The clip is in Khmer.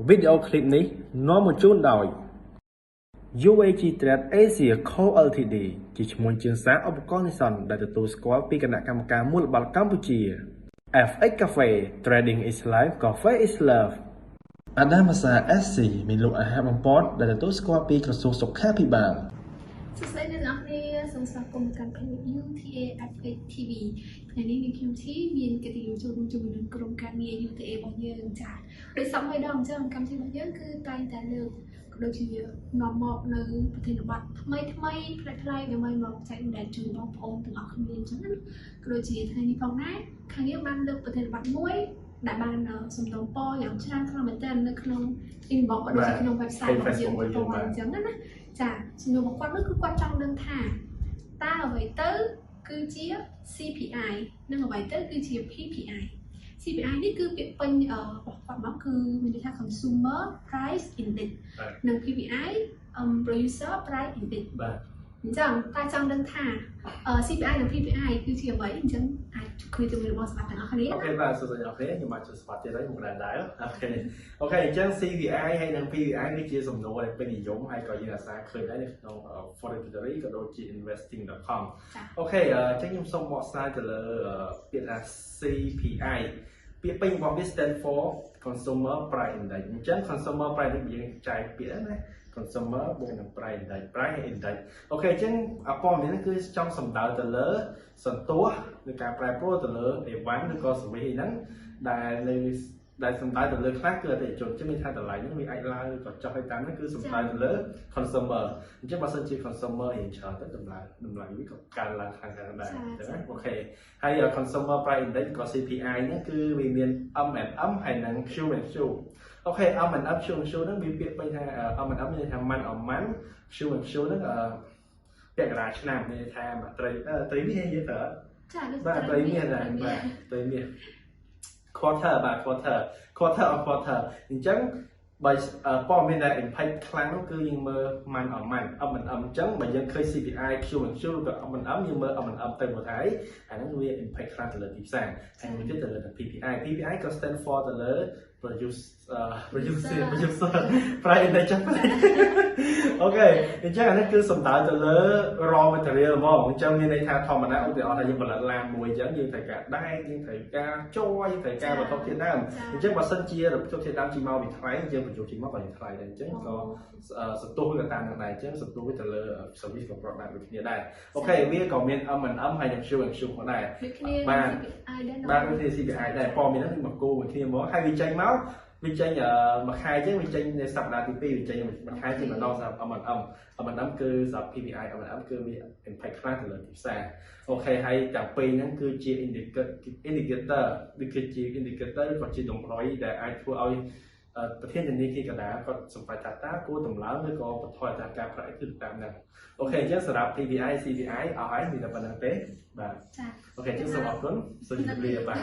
Video clip này nó một chút đòi UAG Trade Asia Co Ltd ជាឈ្មោះជាសាឧបករណ៍និស្សិតដែលទទួលស្គាល់ពីគណៈកម្មការមូលបត្រកម្ពុជា FX Cafe Trading is Life Cafe is Love អាដាមសា SC មានលក់អាហារបំពតដែលទទួលស្គាល់ពីក្រសួងសុខាភិបាលសួស្តីអ្នកនរគ្នាសូមស្វាគមន៍កាន់ page UTA FX TV ថ្ងៃនេះនាងខ្ញុំធីមានកិត្តិយសចូលរួមជាមួយនឹងក្រុមការងារ UTA របស់យើងចា៎ដោយសពមួយដងអញ្ចឹងកម្មវិធីរបស់យើងគឺតែងតែលើកក៏ដូចជានាំមកនៅប្រធានបទថ្មីប្លែកៗដើម្បីមកចែករំលែកជូនបងប្អូនទាំងអស់គ្នាអញ្ចឹងណាក៏ដូចជាថ្ងៃនេះផងដែរខាងយើងបានលើកប្រធានបទមួយដែលបានសំដៅពរយ៉ាងច្រើនខ្លាំងមែនទែននៅក្នុង inbox ក៏ដូចជាក្នុង website របស់យើងផ្ទាល់អញ្ចឹងណាចាជំនួសមកគាត់នោះគឺគាត់ចង់ដឹងថាតើអ្វីទៅគឺជា CPI និងអ្វីទៅគឺជា PPI CPI នេះគឺពាក្យពេញរបស់គាត់មកគឺមានន័យថា Consumer Price Index និង PPI Producer Price Index បាទអញ្ចឹងតែចង់ដឹងថា CPI និង PPI គឺជាអ្វីអញ្ចឹងអាចคุยជាមួយរបស់ស្បាត់ទាំងអស់គ្នាអូខេបាទសួស្តីអ្នកខ្ញុំមកជួយស្បាត់ទៀតហើយមកដែរអូខេអញ្ចឹង CPI ហើយនិង PPI គឺជាសំណួរដែលពេញនិយមហើយក៏យើងអាសាឃើញដែរនៅក្នុង Forex Theory ក៏ដូចជា investing.com អូខេអញ្ចឹងខ្ញុំសូមបកស្រាយទៅលើពាក្យថា CPI ពាក្យពេញរបស់វា stand for Consumer Price Index អញ្ចឹង Consumer Price Index យើងចែកពាក្យណា Consumer បូកនឹង Price Index Price Index អូខេអញ្ចឹងព័ត៌មាននេះគឺចង់សំដៅទៅលើសន្ទុះនៃការប្រែប្រួលទៅលើអីវ៉ាន់ឬក៏សេវីហ្នឹងដែលសំដៅទៅលើខ្លះគឺអតិថិជនជាមានថាតម្លៃហ្នឹងវាអាចឡើងឬក៏ចុះទៅតាមហ្នឹងគឺសំដៅទៅលើ consumer អញ្ចឹងបើសិនជា consumer រៀងច្រើនទៅតម្លៃវាក៏កើនឡើងខ្លាំងដែរអញ្ចឹងណាអូខេហើយ consumer price index ក៏ CPI ហ្នឹងគឺវាមាន M&M ហើយនិង Q and Q អូខេ M&M Q and Q ហ្នឹងវាពាក្យពេញថា M&M មានន័យថា month on month Q and Q ហ្នឹងពាក់កណ្ដាលឆ្នាំមានន័យថាត្រីនេះយើងត្រូវបាទត្រីនេះដែរបាទត្រីនេះquarter បាទ quarter on quarter អញ្ចឹងបើព័ត៌មានដែល impact ខ្លាំងនោះគឺយើងមើល month on month M&M អញ្ចឹងបើយើងឃើញ CPI Q and Q ឬក៏ M&M យើងមើល M&M ទៅមួយថ្ងៃអាហ្នឹងវា impact ខ្លាំងទៅលើទីផ្សារហើយមួយទៀតទៅលើ PPI ក៏ stand for ទៅលើ producer price index អូខេអញ្ចឹងអានេះគឺសំដៅទៅលើ raw material ហ្មងអញ្ចឹងមានន័យថាធម្មតាឧទាហរណ៍ថាយើងផលិតឡានមួយអញ្ចឹងយើងត្រូវការដែកយើងត្រូវការជ័រយើងត្រូវការវត្ថុធាតុដើមអញ្ចឹងបើសិនជាវត្ថុធាតុដើមជីមកវាថ្លៃយើងបញ្ចូលជីមកក៏ថ្លៃដែរអញ្ចឹងក៏សន្ទុះវាក៏តាមនឹងដែរអញ្ចឹងសន្ទុះវាទៅលើ service ក៏ product ដូចគ្នាដែរអូខេវាក៏មាន M&M ហើយនិង Q and Q ផងដែរបាទដូចគ្នា CPI ដែរព័ត៌មានហ្នឹងមកគូមួយគ្នាមកហើយវាចេញមកវាចេញមួយខែអញ្ចឹងវាចេញនៅសប្តាហ៍ទី2វាចេញមួយខែចេញម្ដងសម្រាប់ M&M គឺសម្រាប់ PPI M&M គឺវា impact ខ្លាំងទៅលើទីផ្សារអូខេហើយទាំងពីរហ្នឹងគឺជា indicator ដូចគឺជា indicator ក៏ជាតម្រុយដែលអាចធ្វើឲ្យប្រធានធនាគារកណ្ដាលគាត់សម្រេចថាតើគួរតម្លើងឬក៏បន្ថយអត្រាការប្រាក់គឺតាមហ្នឹងអូខេអញ្ចឹងសម្រាប់ PPI CPI អស់ហើយមានតែប៉ុណ្្នឹងទេបាទអូខេអញ្ចឹងសូមអរគុណសូមជម្រាបលាបាទ